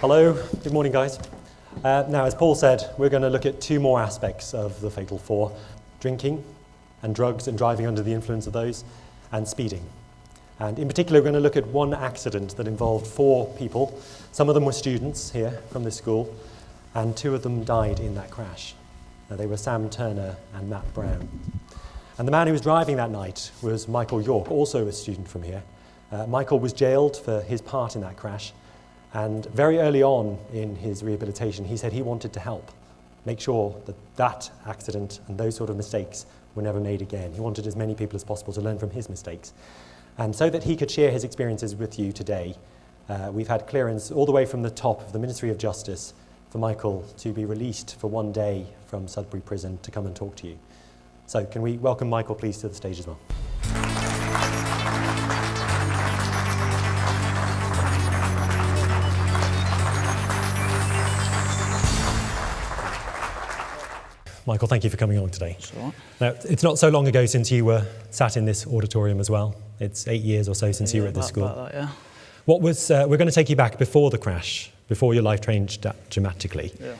Hello, good morning guys. Now as Paul said, we're going to look at two more aspects of the Fatal Four: drinking and drugs and driving under the influence of those, and speeding. And in particular we're going to look at one accident that involved 4 people. Some of them were students here from this school, and 2 of them died in that crash. They were Sam Turner and Matt Brown. And the man who was driving that night was Michael York, also a student from here. Michael was jailed for his part in that crash, and very early on in his rehabilitation he said he wanted to help make sure that that accident and those sort of mistakes were never made again. He wanted as many people as possible to learn from his mistakes. And so that he could share his experiences with you today, we've had clearance all the way from the top of the Ministry of Justice for Michael to be released for 1 day from Sudbury Prison to come and talk to you. So can we welcome Michael please to the stage as well. Michael, thank you for coming along today. Sure. Now, it's not so long ago since you were sat in this auditorium as well. It's 8 years or so since you were at this school. About that, yeah. What was, we're going to take you back before the crash, before your life changed dramatically. Yeah.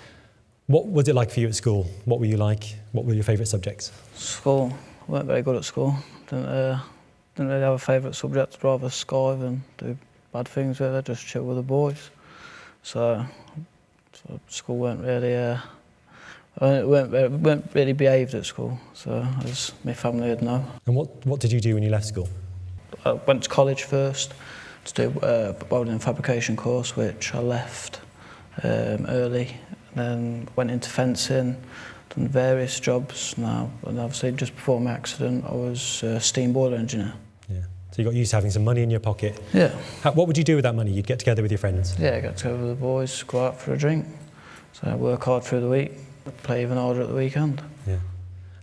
What was it like for you at school? What were you like? What were your favourite subjects? School, I weren't very good at school. Didn't really have a favourite subject. I'd rather skive and do bad things with it, just chill with the boys. So school weren't really... I weren't really behaved at school, so as my family would know. And what did you do when you left school? I went to college first to do a welding and fabrication course, which I left early. Then went into fencing, done various jobs now. And obviously just before my accident, I was a steam boiler engineer. Yeah. So you got used to having some money in your pocket. Yeah. What would you do with that money? You'd get together with your friends? Yeah, get together with the boys, go out for a drink. So I work hard through the week. Play even harder at the weekend. Yeah.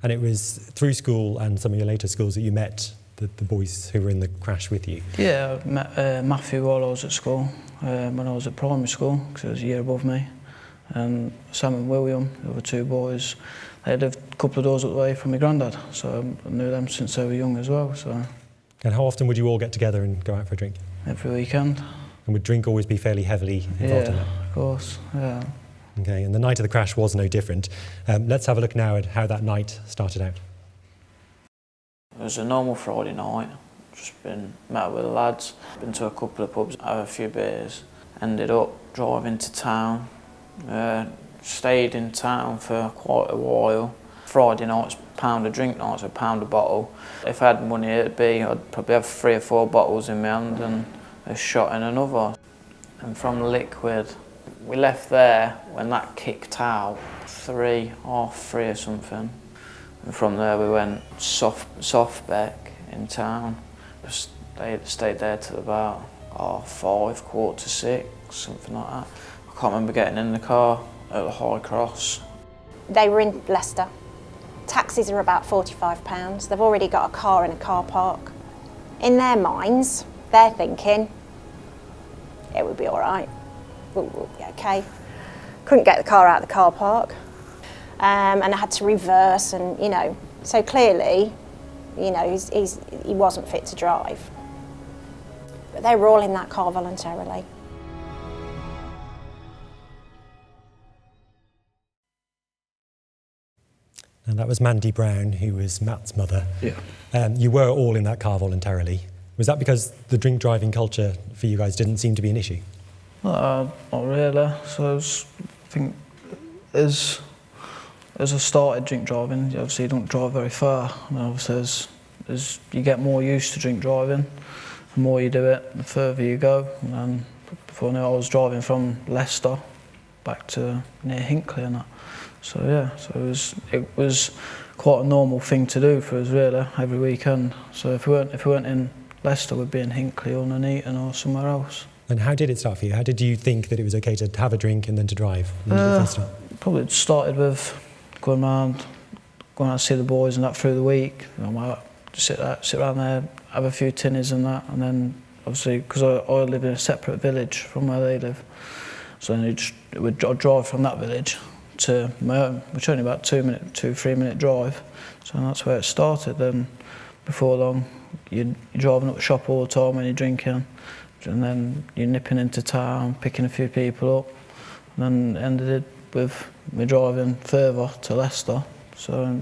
And it was through school and some of your later schools that you met the boys who were in the crash with you? Yeah, I met Matthew while I was at school, when I was at primary school, because he was a year above me. And Sam and William, the other 2 boys, they lived a couple of doors up the way from my granddad, so I knew them since they were young as well. So. And how often would you all get together and go out for a drink? Every weekend. And would drink always be fairly heavily involved in that? Yeah, of course, yeah. Okay, and the night of the crash was no different. Let's have a look now at how that night started out. It was a normal Friday night. Just been met with the lads, been to a couple of pubs, had a few beers. Ended up driving to town. Stayed in town for quite a while. Friday night's pound a drink night, so £1 a bottle. If I had money, I'd probably have 3 or 4 bottles in my hand and a shot in another. And from Liquid, we left there when that kicked out, 3 or something. And from there we went Softbeck in town. Stayed there till about 5, 5:45, something like that. I can't remember getting in the car at the High Cross. They were in Leicester. Taxis are about £45. They've already got a car in a car park. In their minds, they're thinking, it would be all right. We'll be okay. Couldn't get the car out of the car park, and I had to reverse, and so clearly, he wasn't fit to drive. But they were all in that car voluntarily. And that was Mandy Brown, who was Matt's mother. Yeah. You were all in that car voluntarily. Was that because the drink driving culture for you guys didn't seem to be an issue? Not really. So I think as I started drink driving, obviously you don't drive very far. And obviously as you get more used to drink driving, the more you do it, the further you go. And then before I knew it, I was driving from Leicester back to near Hinckley and that. So yeah, it was quite a normal thing to do for us really, every weekend. So if we weren't in Leicester, we'd be in Hinckley or Nuneaton or somewhere else. And how did it start for you? How did you think that it was okay to have a drink and then to drive? Probably started with going out to see the boys and that through the week. Might sit around there, have a few tinnies and that, and then obviously because I live in a separate village from where they live, so then I'd drive from that village to my home, which is only about 2-3 minute drive. So that's where it started. Then before long, you're driving up the shop all the time when you're drinking. and then you're nipping into town, picking a few people up, and then ended it with me driving further to Leicester, so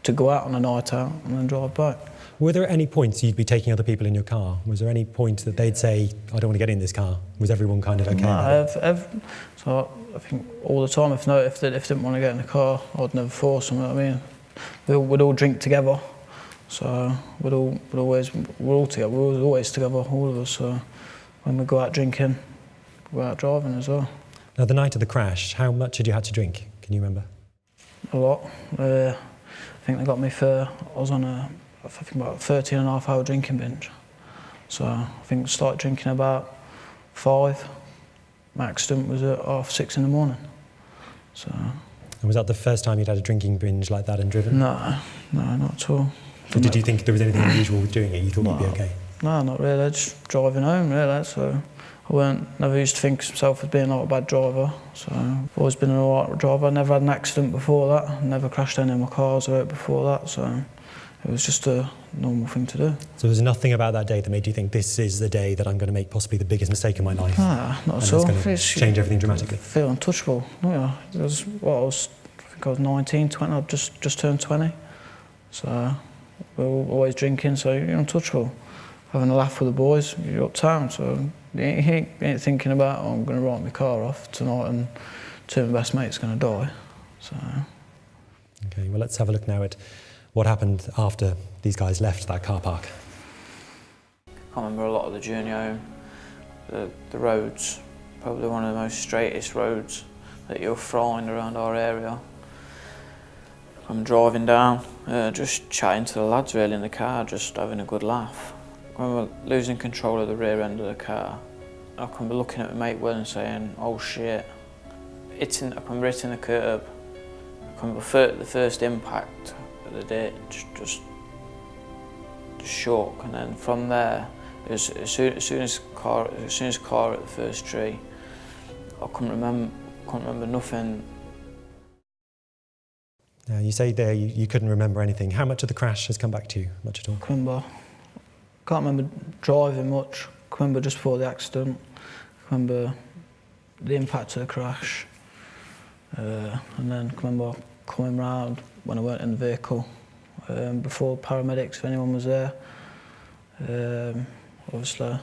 to go out on a night out and then drive back. Were there any points you'd be taking other people in your car? Was there any point that they'd say, I don't want to get in this car? Was everyone kind of okay? No, so I think all the time, if they didn't want to get in the car, I'd never force them, you know what I mean? We'd all drink together, so we're always together, we're always together, all of us, so when we go out drinking, we go out driving as well. Now, the night of the crash, how much had you had to drink? Can you remember? A lot. I think they got me I was on about 13.5-hour drinking binge. So I think I started drinking about 5. My accident was at 6:30 in the morning. So. And was that the first time you'd had a drinking binge like that and driven? No, not at all. So did you think there was anything unusual with doing it? You thought you'd be okay? No, not really. Just driving home, really. So I never used to think of myself as being like a bad driver. So I've always been an alright driver. I never had an accident before that. I never crashed any of my cars or before that. So it was just a normal thing to do. So there was nothing about that day that made you think this is the day that I'm going to make possibly the biggest mistake in my life? Nah, not at all. And it's going to change everything dramatically? I feel untouchable. Yeah, it was, I think I was 19, 20, I'd just turned 20. So we were always drinking, so you're untouchable. Having a laugh with the boys, you're uptown, so you ain't thinking about, oh, I'm going to write my car off tonight and two of my best mates are going to die. So. Okay, well, let's have a look now at what happened after these guys left that car park. I remember a lot of the journey home. The roads, probably one of the most straightest roads that you'll find around our area. I'm driving down, just chatting to the lads really in the car, just having a good laugh. I remember losing control of the rear end of the car. I remember looking at my mate Will and saying, oh shit. I remember hitting the curb. I remember the first impact of the ditch, just shook, and then from there, as soon as car hit the first tree, I couldn't remember nothing. Now, you say there you couldn't remember anything. How much of the crash has come back to you? Much at all? Can't remember driving much. I remember just before the accident. I remember the impact of the crash. And then I remember coming round when I weren't in the vehicle. Before paramedics, if anyone was there. Obviously.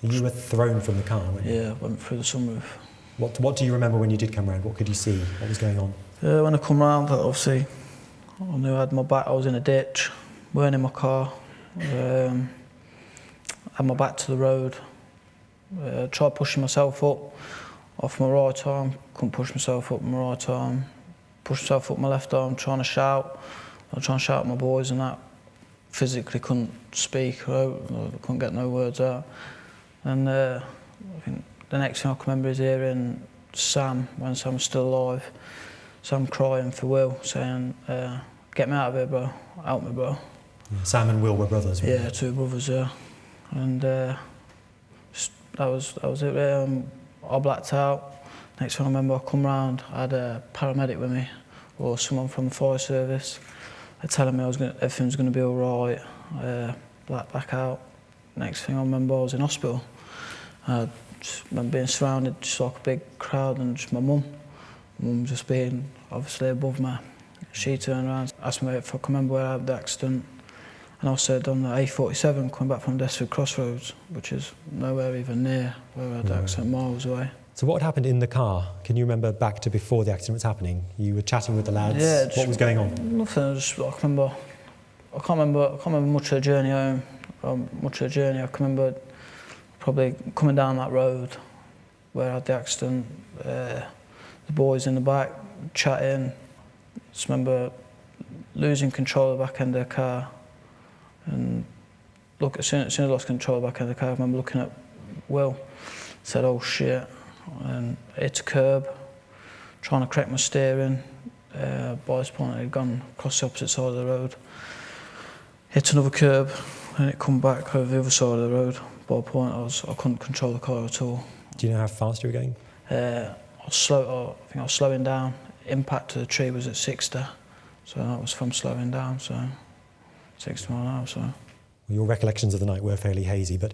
You were thrown from the car, weren't you? Yeah, went through the sunroof. What do you remember when you did come round? What could you see? What was going on? When I come round, obviously, I knew I had my back, I was in a ditch, weren't in my car. Had my back to the road. Tried pushing myself up off my right arm, couldn't push myself up my right arm. Pushed myself up my left arm, trying to shout. I was trying to shout at my boys and that. Physically couldn't speak, I couldn't get no words out. And I think the next thing I can remember is hearing Sam, when Sam was still alive, Sam crying for Will, saying, get me out of here, bro, help me, bro. Yeah, Sam and Will were brothers, weren't Yeah, they? 2 brothers, yeah. And that was it. I blacked out. Next thing I remember, I come round, I had a paramedic with me, or someone from the fire service. They're telling me everything was going to be all right. Blacked back out. Next thing I remember, I was in hospital. I just remember being surrounded just like a big crowd, and just my mum. Mum just being obviously above me. She turned around, asked me if I can remember where I had the accident. And I said on the A47 coming back from Desford Crossroads, which is nowhere even near where I had the accident, miles away. So what happened in the car? Can you remember back to before the accident was happening? You were chatting with the lads. Yeah, what was going on? Nothing. I can't remember much of the journey home. Much of the journey. I can remember probably coming down that road where I had the accident. The boys in the back chatting. Just remember losing control of the back end of the car. And as soon as I lost control of the back end of the car, I remember looking at Will. Said, "Oh shit!" And hit a curb, trying to correct my steering. By this point, it had gone across the opposite side of the road. Hit another curb, and it come back over the other side of the road. By the point, I couldn't control the car at all. Do you know how fast you were going? I think I was slowing down. Impact to the tree was at 60, so that was from slowing down. So 60 miles an hour. So. Your recollections of the night were fairly hazy, but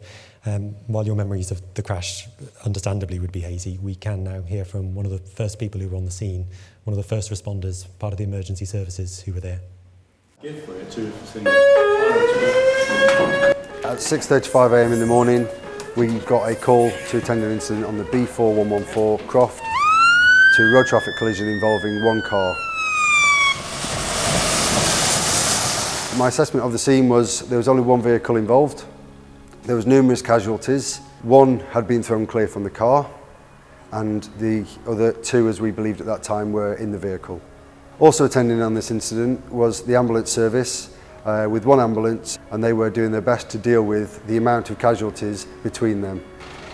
while your memories of the crash understandably would be hazy, we can now hear from one of the first people who were on the scene, one of the first responders, part of the emergency services who were there. At 6:35 a.m. in the morning, we got a call to attend an incident on the B4114 Croft to a road traffic collision involving one car. My assessment of the scene was there was only one vehicle involved. There was numerous casualties. One had been thrown clear from the car, and the other two, as we believed at that time, were in the vehicle. Also attending on this incident was the ambulance service with one ambulance, and they were doing their best to deal with the amount of casualties between them.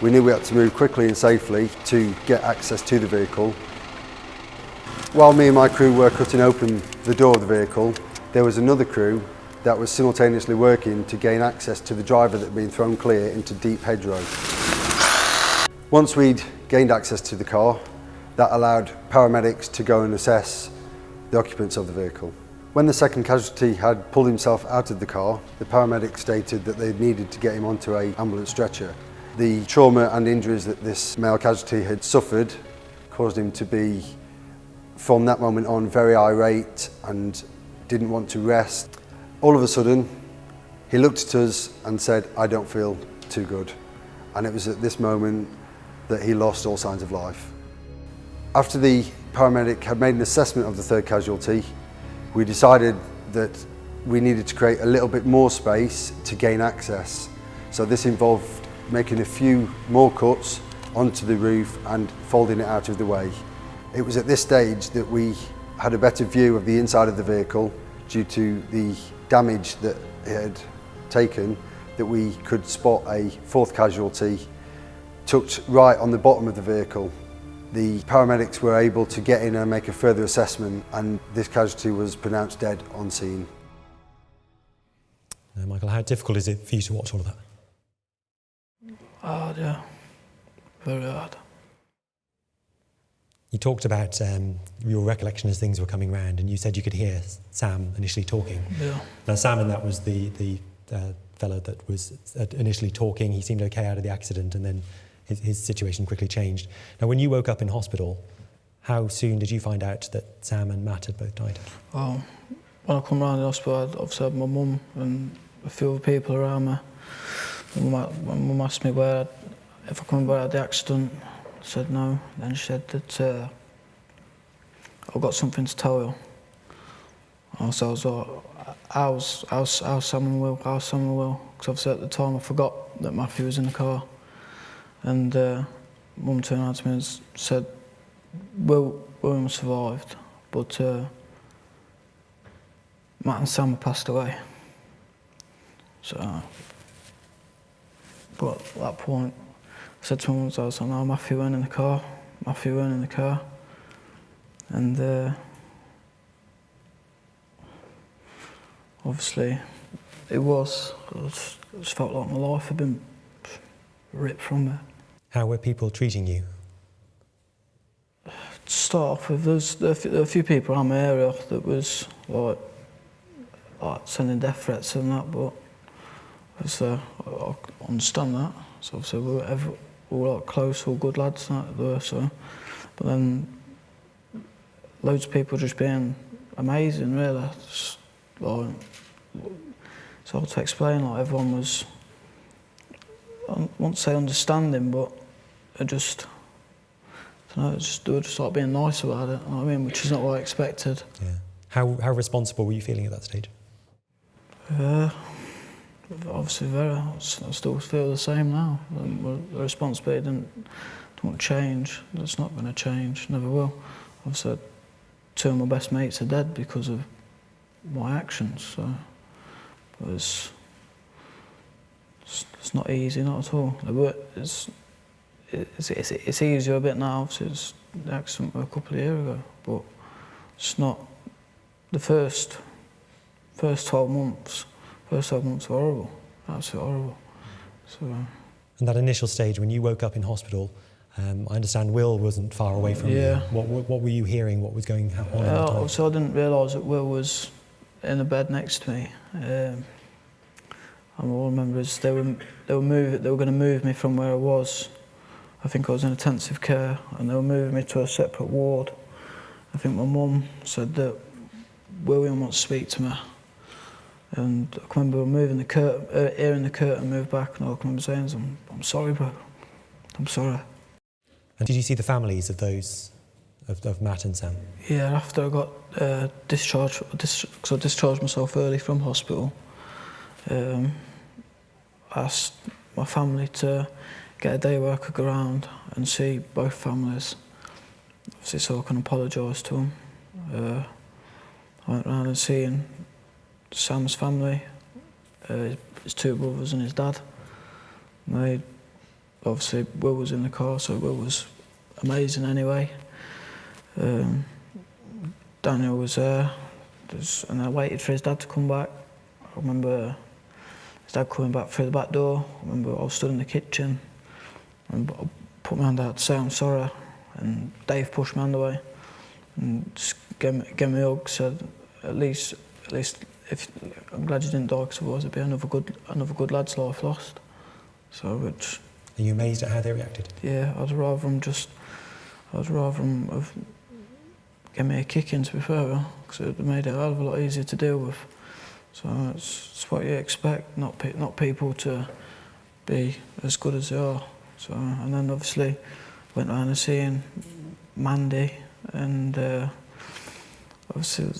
We knew we had to move quickly and safely to get access to the vehicle. While me and my crew were cutting open the door of the vehicle, there was another crew that was simultaneously working to gain access to the driver that had been thrown clear into deep hedgerow. Once we'd gained access to the car, that allowed paramedics to go and assess the occupants of the vehicle. When the second casualty had pulled himself out of the car, the paramedics stated that they needed to get him onto an ambulance stretcher. The trauma and injuries that this male casualty had suffered caused him to be, from that moment on, very irate and didn't want to rest. All of a sudden, he looked at us and said, "I don't feel too good." And it was at this moment that he lost all signs of life. After the paramedic had made an assessment of the third casualty, we decided that we needed to create a little bit more space to gain access. So this involved making a few more cuts onto the roof and folding it out of the way. It was at this stage that we had a better view of the inside of the vehicle due to the damage that it had taken, that we could spot a fourth casualty tucked right on the bottom of the vehicle. The paramedics were able to get in and make a further assessment, and this casualty was pronounced dead on scene. Michael, how difficult is it for you to watch all of that? Hard, yeah. Very hard. You talked about your recollection as things were coming round, and you said you could hear Sam initially talking. Yeah. Now, Sam, and that was the fellow that was initially talking. He seemed okay out of the accident, and then his situation quickly changed. Now, when you woke up in hospital, how soon did you find out that Sam and Matt had both died? Well, when I come round the hospital, I obviously had my mum and a few other people around me. My mum asked me if I come about the accident. I said no. Then she said that I've got something to tell you. So I was like, how's Sam and Will? How's Sam and Will? Because obviously at the time I forgot that Matthew was in the car. And Mum turned around to me and said, William survived, but Matt and Sam have passed away. So, but at that point, I said to Mum, I was like, no, Matthew went in the car. Matthew went in the car. And obviously, it was. I just felt like my life had been ripped from me. How were people treating you? To start off with, there were a few people around my area that was like sending death threats and that, but I understand that. So obviously we were like close, all good lads and that there, so. But then loads of people just being amazing, really. Just, like, it's hard to explain. Like everyone was, I won't say understanding, but they were just like being nice about it. You know what I mean? Which is not what I expected. Yeah. How responsible were you feeling at that stage? Obviously very. I still feel the same now. The responsibility don't change. It's not going to change. Never will. Obviously, two of my best mates are dead because of my actions. So, but it's not easy, not at all. It's easier a bit now. Obviously, it's the accident a couple of years ago, but it's not. The first 12 months. First 12 months were horrible, absolutely horrible. So. And that initial stage, when you woke up in hospital, I understand Will wasn't far away from you. What were you hearing? What was going on at the time? So I didn't realise that Will was in the bed next to me. And all I remember is they were going to move me from where I was. I think I was in intensive care, and they were moving me to a separate ward. I think my mum said that William wants to speak to me. And I can remember moving the curtain, hearing the curtain move back, and all I can remember saying, I'm sorry, bro. I'm sorry. And did you see the families of those, of Matt and Sam? Yeah, after I got discharged, because I discharged myself early from hospital, I asked my family to get a day where I could go around and see both families, obviously, so I can apologise to them. I went around and seeing Sam's family, his two brothers and his dad. And obviously, Will was in the car, so Will was amazing anyway. Daniel was there, and I waited for his dad to come back. I remember his dad coming back through the back door. I remember I was stood in the kitchen, and I put my hand out to say I'm sorry, and Dave pushed my hand away and just gave me a hug, said, at least, if I'm glad you didn't die, because otherwise it'd be another good lad's life lost. So which. Are you amazed at how they reacted? Yeah, I'd rather them have given me a kick in, to be fair, because it made it a hell of a lot easier to deal with. So it's what you expect, not people to be as good as they are. So, and then obviously went around and seeing Mandy, and obviously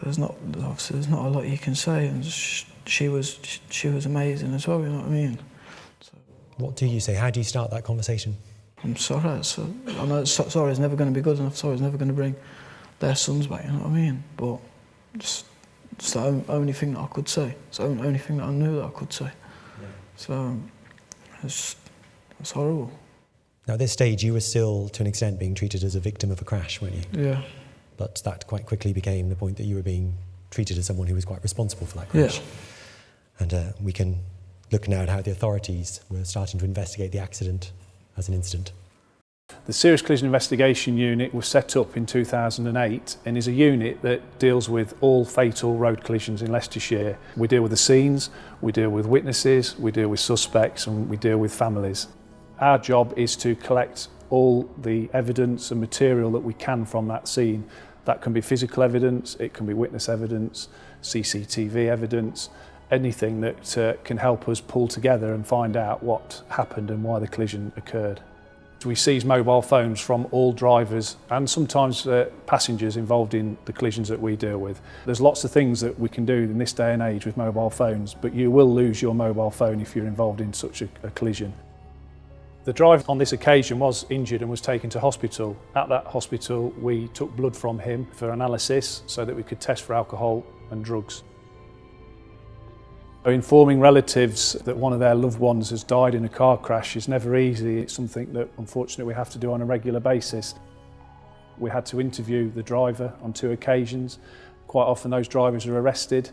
there's not a lot you can say, and she was amazing as well. You know what I mean? So, what do you say? How do you start that conversation? I'm sorry. I know sorry is never going to be good enough. Sorry is never going to bring their sons back. You know what I mean? But just the only thing that I could say. It's the only thing that I knew that I could say. Yeah. So it's horrible. Now, at this stage, you were still, to an extent, being treated as a victim of a crash, weren't you? Yeah. But that quite quickly became the point that you were being treated as someone who was quite responsible for that crash. Yeah. And we can look now at how the authorities were starting to investigate the accident as an incident. The Serious Collision Investigation Unit was set up in 2008 and is a unit that deals with all fatal road collisions in Leicestershire. We deal with the scenes, we deal with witnesses, we deal with suspects, and we deal with families. Our job is to collect all the evidence and material that we can from that scene. That can be physical evidence, it can be witness evidence, CCTV evidence, anything that can help us pull together and find out what happened and why the collision occurred. We seize mobile phones from all drivers and sometimes passengers involved in the collisions that we deal with. There's lots of things that we can do in this day and age with mobile phones, but you will lose your mobile phone if you're involved in such a collision. The driver on this occasion was injured and was taken to hospital. At that hospital, we took blood from him for analysis so that we could test for alcohol and drugs. Informing relatives that one of their loved ones has died in a car crash is never easy. It's something that unfortunately we have to do on a regular basis. We had to interview the driver on 2 occasions. Quite often those drivers are arrested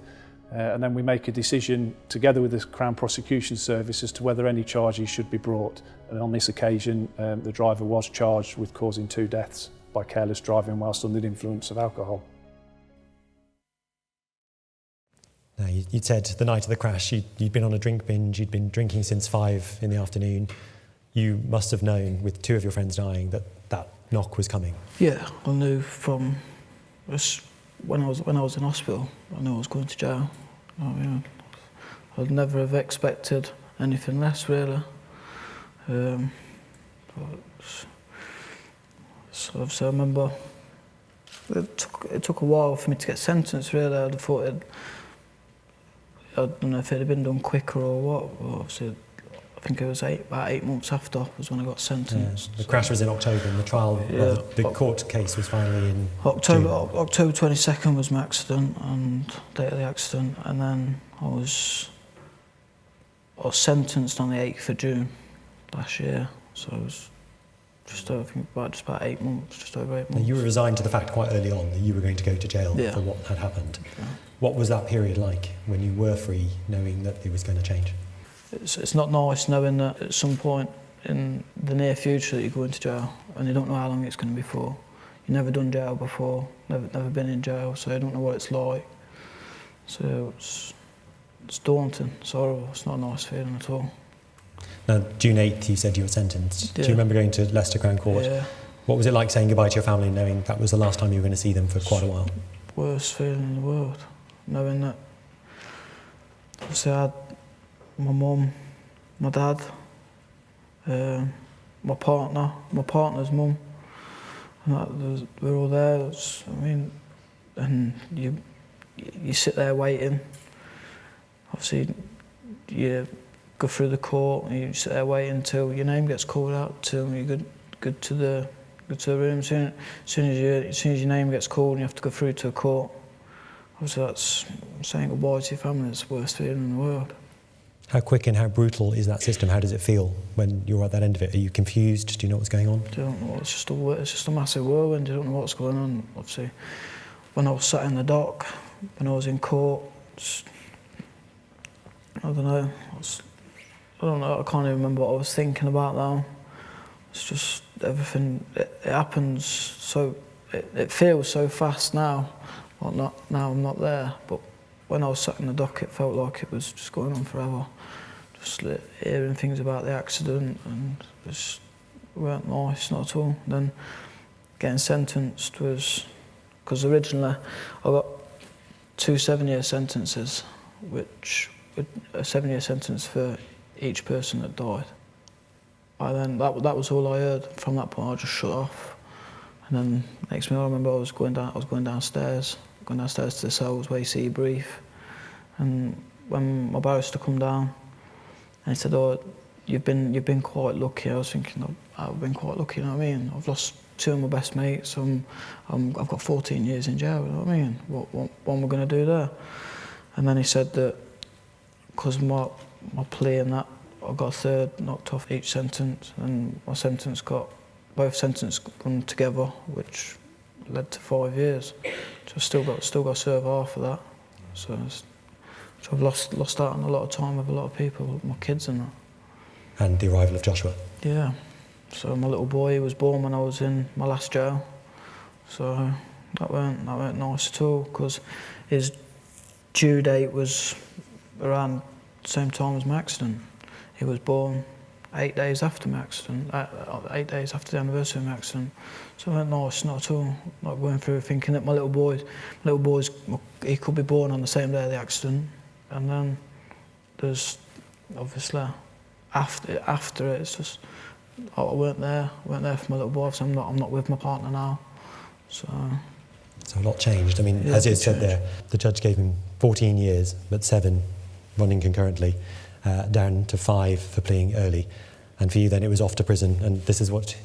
and then we make a decision together with the Crown Prosecution Service as to whether any charges should be brought. And on this occasion the driver was charged with causing 2 deaths by careless driving whilst under the influence of alcohol. Now, you'd said the night of the crash you'd been on a drink binge, you'd been drinking since 5 in the afternoon. You must have known, with 2 of your friends dying, that knock was coming. Yeah, I knew from when I was in hospital. I knew I was going to jail. I'd never have expected anything less, really. So obviously I remember it took a while for me to get sentenced, really. I'd have thought I don't know if it had been done quicker or what, but obviously I think it was about 8 months after was when I got sentenced. Yeah, the crash was in October and the trial, the court case was finally in October June. October 22nd was my accident and date of the accident, and then I was sentenced on the 8th of June last year, so it was just about 8 months, just over 8 months. Now, you were resigned to the fact quite early on that you were going to go to jail for what had happened. Yeah. What was that period like when you were free, knowing that it was going to change? It's not nice knowing that at some point in the near future that you're going to jail and you don't know how long it's going to be for. You've never done jail before, never been in jail, so you don't know what it's like. So it's daunting, it's horrible, it's not a nice feeling at all. Now, June 8th, you said you were sentenced. Do Yeah. you remember going to Leicester Crown Court? Yeah, What was it like saying goodbye to your family, knowing that was the last time you were going to see them for quite a while? worst feeling in the world, knowing that obviously I had my mum, my dad, my partner's mum, and we're all there. And you sit there waiting. Obviously, you go through the court and you sit there waiting until your name gets called out, till you go to the room. As soon as your name gets called and you have to go through to a court, obviously that's saying goodbye to your family. It's the worst feeling in the world. How quick and how brutal is that system? How does it feel when you're at that end of it? Are you confused? Do you know what's going on? You don't know. It's just a massive whirlwind. You don't know what's going on. Obviously, when I was sat in the dock, when I was in court, I don't know. I can't even remember what I was thinking about now. It's just everything. It happens so. It feels so fast now. Well, now I'm not there, but when I was sat in the dock, it felt like it was just going on forever. Just hearing things about the accident, and it just weren't nice, not at all. Then getting sentenced was, because originally I got 2 7-year sentences, which a 7-year sentence for each person that died. Then that was all I heard. From that point, I just shut off. And then next minute, I remember I was going downstairs to the cells where you see your brief. And when my barrister come down, and he said, "Oh, you've been quite lucky." I was thinking, I've been quite lucky. You know what I mean? I've lost 2 of my best mates. I've got 14 years in jail. You know what I mean? What am I going to do there? And then he said that because of my plea and that, I got a third knocked off each sentence, and my sentence both sentences gone together, which led to 5 years. So I've still got to serve half of that. So I've lost out on a lot of time with a lot of people, my kids and that. And the arrival of Joshua. Yeah. So my little boy was born when I was in my last jail. So that weren't nice at all, because his due date was around the same time as my accident. He was born 8 days after my accident, 8 days after the anniversary of my accident. So it weren't nice, not at all. Like going through thinking that my little boys, he could be born on the same day of the accident. And then there's obviously after it, it's just I weren't there for my little boy. So I'm not with my partner now. So a lot changed. I mean, Yeah, as you it's said there, the judge gave him 14 years, but 7 running concurrently, down to 5 for pleading early. And for you then it was off to prison, and this is what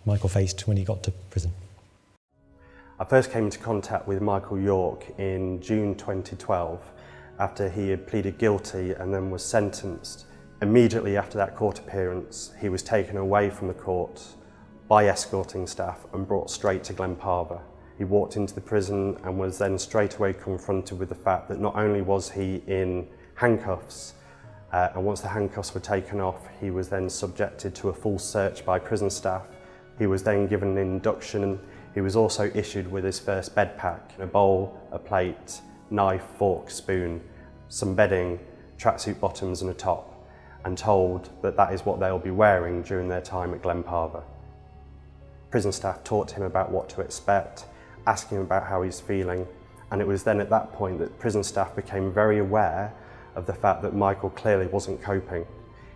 Michael faced when he got to prison. I first came into contact with Michael York in June 2012 after he had pleaded guilty and then was sentenced. Immediately after that court appearance, he was taken away from the court by escorting staff and brought straight to Glenparva. He walked into the prison and was then straight away confronted with the fact that not only was he in handcuffs, and once the handcuffs were taken off, he was then subjected to a full search by prison staff. He was then given an induction. He was also issued with his first bed pack, a bowl, a plate, knife, fork, spoon, some bedding, tracksuit bottoms and a top, and told that that is what they'll be wearing during their time at Glenparva. Prison staff taught him about what to expect, asking him about how he's feeling, and it was then at that point that prison staff became very aware of the fact that Michael clearly wasn't coping.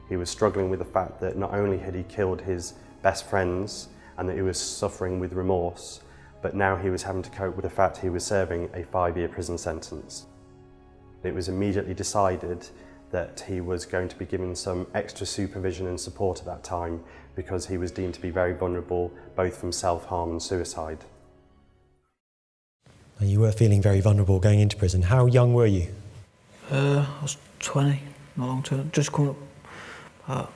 He was struggling with the fact that not only had he killed his best friends and that he was suffering with remorse, but now he was having to cope with the fact he was serving a 5-year prison sentence. It was immediately decided that he was going to be given some extra supervision and support at that time because he was deemed to be very vulnerable, both from self-harm and suicide. And you were feeling very vulnerable going into prison. How young were you? I was 20, not long to just coming up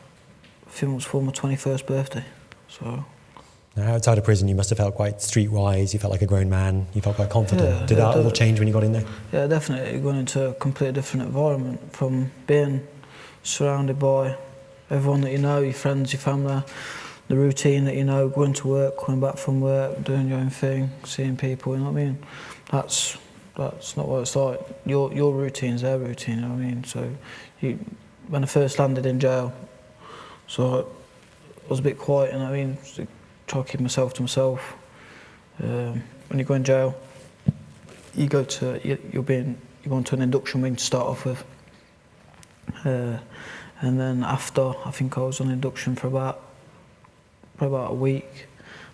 a few months before my 21st birthday. So Now, outside of prison, you must have felt quite streetwise. You felt like a grown man. You felt quite confident. Yeah, Did yeah, that all change when you got in there? yeah, definitely going into a completely different environment, from being surrounded by everyone that you know, your friends, your family, the routine that you know, going to work, coming back from work, doing your own thing, seeing people, you know what I mean? That's That's not what it's like. Your routine's their routine, you know what I mean? So when I first landed in jail, so I was a bit quiet, you know what I mean? So try to keep myself to myself. When you go in jail, you go into an induction wing to start off with. And then after, I think I was on induction for probably about a week,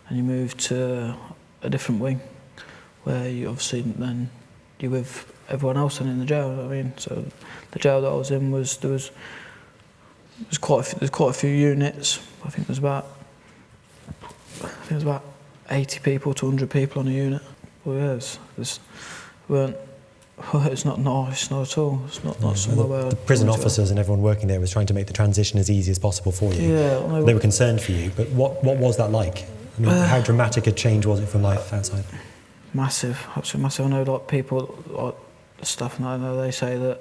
and you move to a different wing, where you obviously then you're with everyone else in the jail. You know what I mean, so the jail that I was in there's quite a few units. I think there's about 80 people to 100 people on a unit. Well, yeah, it's not nice, not at all. It's not somewhere where the prison officers and everyone working there was trying to make the transition as easy as possible for you. Yeah, they were concerned for you, but what was that like? I mean, how dramatic a change was it from life outside? Massive, absolutely massive. I know like people, like stuff, and I know they say that,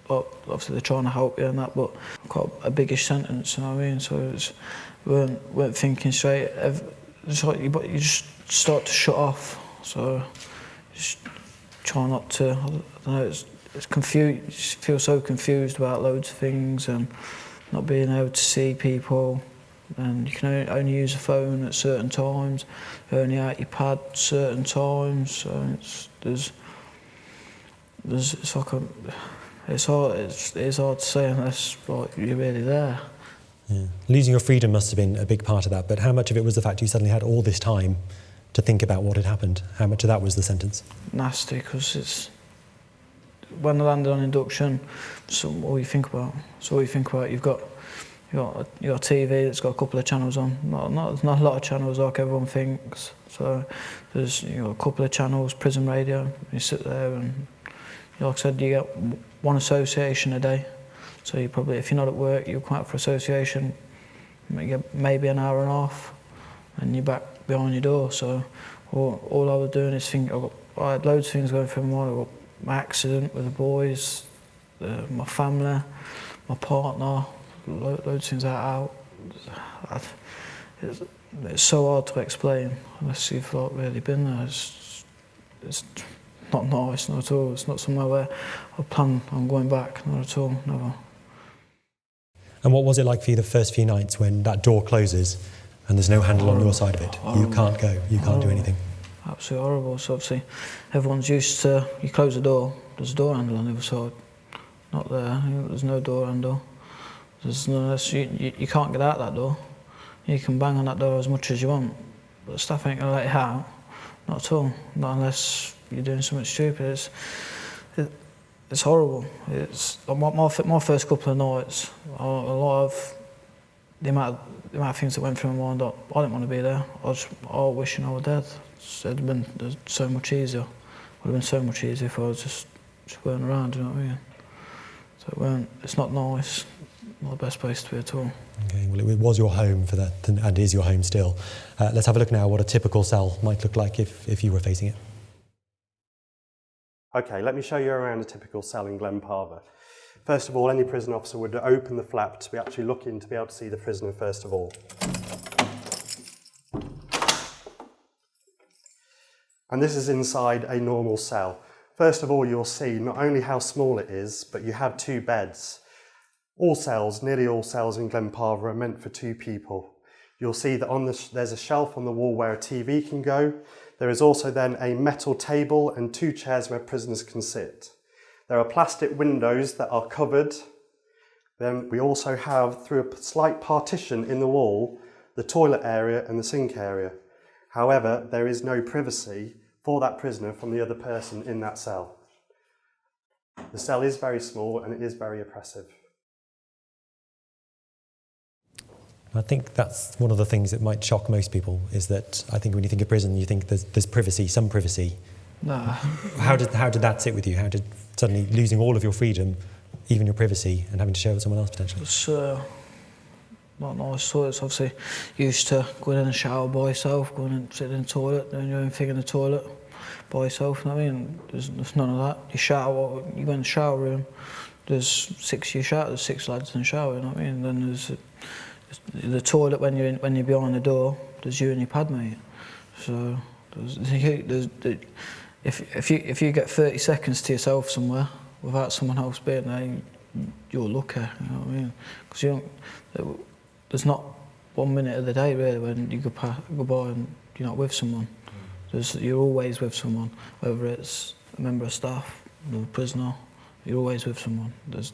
well, obviously they're trying to help you and that, but quite a biggish sentence, you know what I mean? So we weren't thinking straight. It's like you just start to shut off. So just try not to. I don't know. It's confused. You just feel so confused about loads of things and not being able to see people. And you can only use a phone at certain times, only out your pad certain times. So it's hard to say unless like you're really there. Yeah. Losing your freedom must have been a big part of that, but how much of it was the fact you suddenly had all this time to think about what had happened? How much of that was the sentence? Nasty, because when I landed on induction, so all you think about. You've got a TV that's got a couple of channels on. Not a lot of channels like everyone thinks. So there's a couple of channels, prison radio. You sit there and, like I said, you get one association a day. So you probably, if you're not at work, you'll come out for association, you get maybe an hour and a half, and you're back behind your door. So all I was doing is think. I had loads of things going through my mind. I got my accident with the boys, my family, my partner. Loads of things out. It's so hard to explain unless you've like really been there. It's not nice, not at all. It's not somewhere where I plan on going back, not at all, never. And what was it like for you the first few nights when that door closes and there's no handle on your side of it? Horrible. You can't go, you can't do anything. Absolutely horrible. So obviously everyone's used to, you close the door, there's a door handle on the other side. Not there, there's no door handle. You can't get out that door. You can bang on that door as much as you want, but the staff ain't gonna let you out. Not at all. Not unless you're doing something stupid. It's horrible. It's my first couple of nights. A lot of the amount of things that went through my mind. I didn't want to be there. I was wishing I were dead. It'd been so much easier. Would have been so much easier if I was just weren't around. You know what I mean? So it's not nice. Not the best place to be at all. Okay, well it was your home for that, and is your home still. Let's have a look now what a typical cell might look like if you were facing it. Okay, let me show you around a typical cell in Glenparva. First of all, any prison officer would open the flap to actually look in to be able to see the prisoner first of all. And this is inside a normal cell. First of all, you'll see not only how small it is, but you have 2 beds. All cells, nearly all cells in Glenparva are meant for 2 people. You'll see that there's a shelf on the wall where a TV can go. There is also then a metal table and 2 chairs where prisoners can sit. There are plastic windows that are covered. Then we also have, through a slight partition in the wall, the toilet area and the sink area. However, there is no privacy for that prisoner from the other person in that cell. The cell is very small and it is very oppressive. I think that's one of the things that might shock most people, is that I think when you think of prison, you think there's privacy, some privacy. No. How did that sit with you? How did suddenly losing all of your freedom, even your privacy, and having to share with someone else potentially? It's not nice. So it's obviously used to going in and shower by yourself, going and sitting in the toilet, doing your own thing in the toilet by yourself. You know what I mean? There's none of that. You shower, you go in the shower room, there's 6 lads in the shower, you know what I mean? Then there's the toilet when you're behind the door, there's you and your pad mate. So if you get 30 seconds to yourself somewhere without someone else being there, you're lucky. You know what I mean? Because there's not 1 minute of the day really when you go by and you're not with someone. You're always with someone, whether it's a member of staff or a prisoner. You're always with someone. There's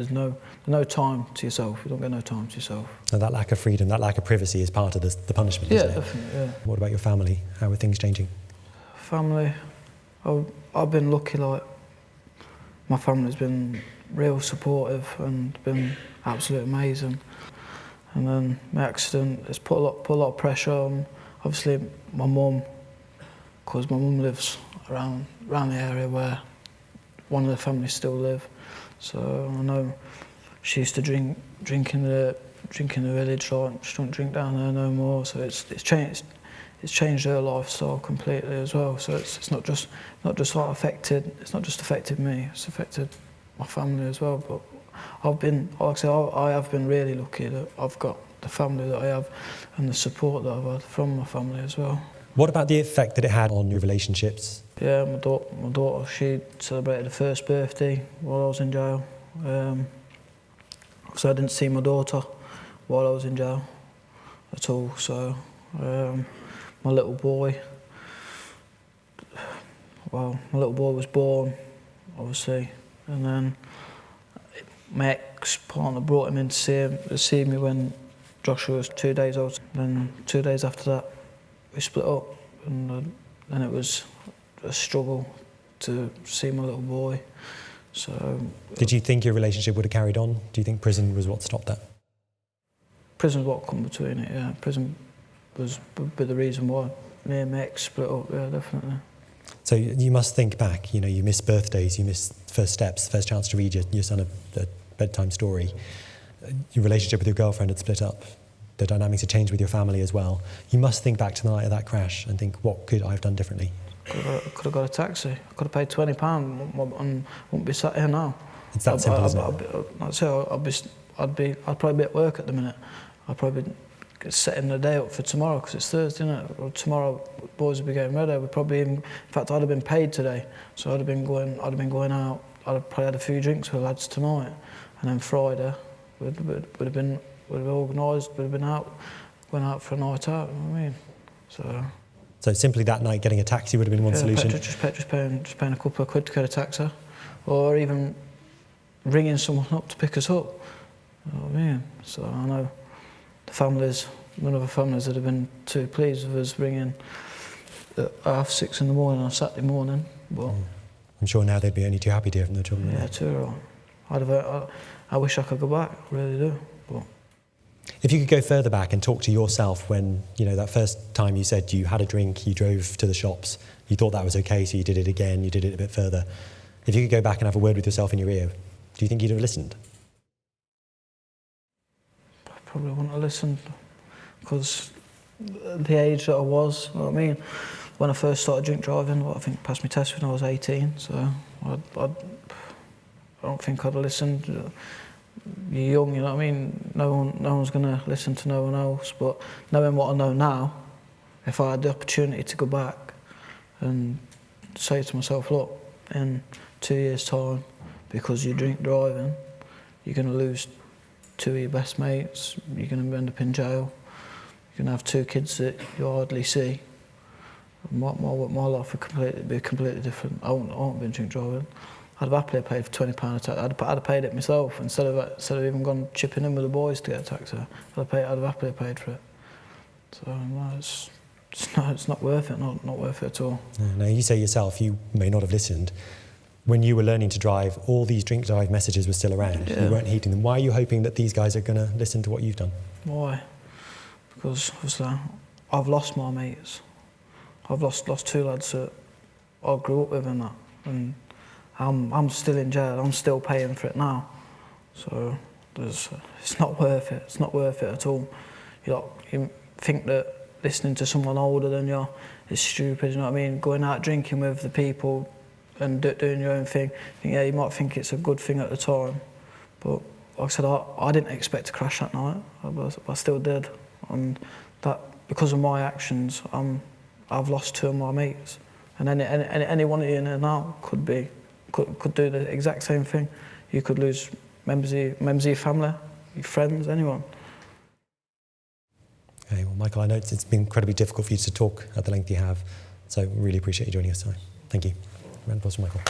no time to yourself. You don't get no time to yourself. So that lack of freedom, that lack of privacy is part of the punishment, isn't it? Definitely, yeah. What about your family? How are things changing? Family, I've been lucky. Like, my family's been real supportive and been absolutely amazing. And then my accident has put a lot of pressure on, obviously, my mum, because my mum lives around the area where one of the families still live. So I know she used to drink in the village. Like, she don't drink down there no more. So it's changed her lifestyle completely as well. So it's not just like affected. It's not just affected me. It's affected my family as well. But I have been really lucky that I've got the family that I have and the support that I've had from my family as well. What about the effect that it had on your relationships? Yeah, my daughter, she celebrated her first birthday while I was in jail. So I didn't see my daughter while I was in jail at all. So my little boy was born, obviously, and then my ex-partner brought him in to see me when Joshua was 2 days old. Then 2 days after that, we split up, and then it was a struggle to see my little boy. So, did you think your relationship would have carried on? Do you think prison was what stopped that? Prison's what come between it, yeah. Prison was the reason why me and my ex split up, yeah, definitely. So you must think back, you miss birthdays, you miss first steps, first chance to read your son a bedtime story. Your relationship with your girlfriend had split up. The dynamics had changed with your family as well. You must think back to the night of that crash and think, what could I have done differently? I could have got a taxi. I could have paid £20 and wouldn't be sat here now. It's that simple, isn't it? I'd probably be at work at the minute. I'd probably be setting the day up for tomorrow because it's Thursday, isn't it? Or tomorrow, boys would be getting ready. In fact, I'd have been paid today, so I'd have been going out. I'd have probably had a few drinks with the lads tonight, and then Friday would have been organised. Would have been going out for a night out. You know what I mean? So simply that night, getting a taxi would have been one solution. Just paying a couple of quid to get a taxi, or even ringing someone up to pick us up. You know what I mean? So I know none of the families would have been too pleased with us ringing at 6:30 in the morning on Saturday morning. But I'm sure now they'd be only too happy to hear from their children. Yeah, too right. I wish I could go back, I really do. But if you could go further back and talk to yourself when, that first time you said you had a drink, you drove to the shops, you thought that was okay, so you did it again, you did it a bit further. If you could go back and have a word with yourself in your ear, do you think you'd have listened? I probably wouldn't have listened because the age that I was, you know what I mean? When I first started drink driving, I think passed my test when I was 18, so I don't think I'd have listened. You're young, you know what I mean? No one's going to listen to no one else, but knowing what I know now, if I had the opportunity to go back and say to myself, look, in 2 years' time, because you drink driving, you're going to lose 2 of your best mates, you're going to end up in jail, you're going to have 2 kids that you hardly see. My life would be completely different. I won't be drink driving. I'd have happily paid for £20 a taxi. I'd have paid it myself instead of even gone chipping in with the boys to get a taxi. I'd have happily paid for it. So no, it's not worth it. Not worth it at all. No, you say yourself you may not have listened. When you were learning to drive, all these drink drive messages were still around. Yeah. You weren't heeding them. Why are you hoping that these guys are going to listen to what you've done? Why? Because obviously I've lost my mates. I've lost 2 lads that I grew up with and that, and I'm still in jail. I'm still paying for it now, so it's not worth it. It's not worth it at all. You think that listening to someone older than you is stupid. You know what I mean? Going out drinking with the people and doing your own thing. Yeah, you might think it's a good thing at the time, but like I said, I didn't expect to crash that night. I still did, and that because of my actions, I've lost 2 of my mates And anyone in and out could do the exact same thing. You could lose members of your family, your friends, anyone. Okay, well, Michael, I know it's been incredibly difficult for you to talk at the length you have, so really appreciate you joining us tonight. Thank you. Round of applause for Michael.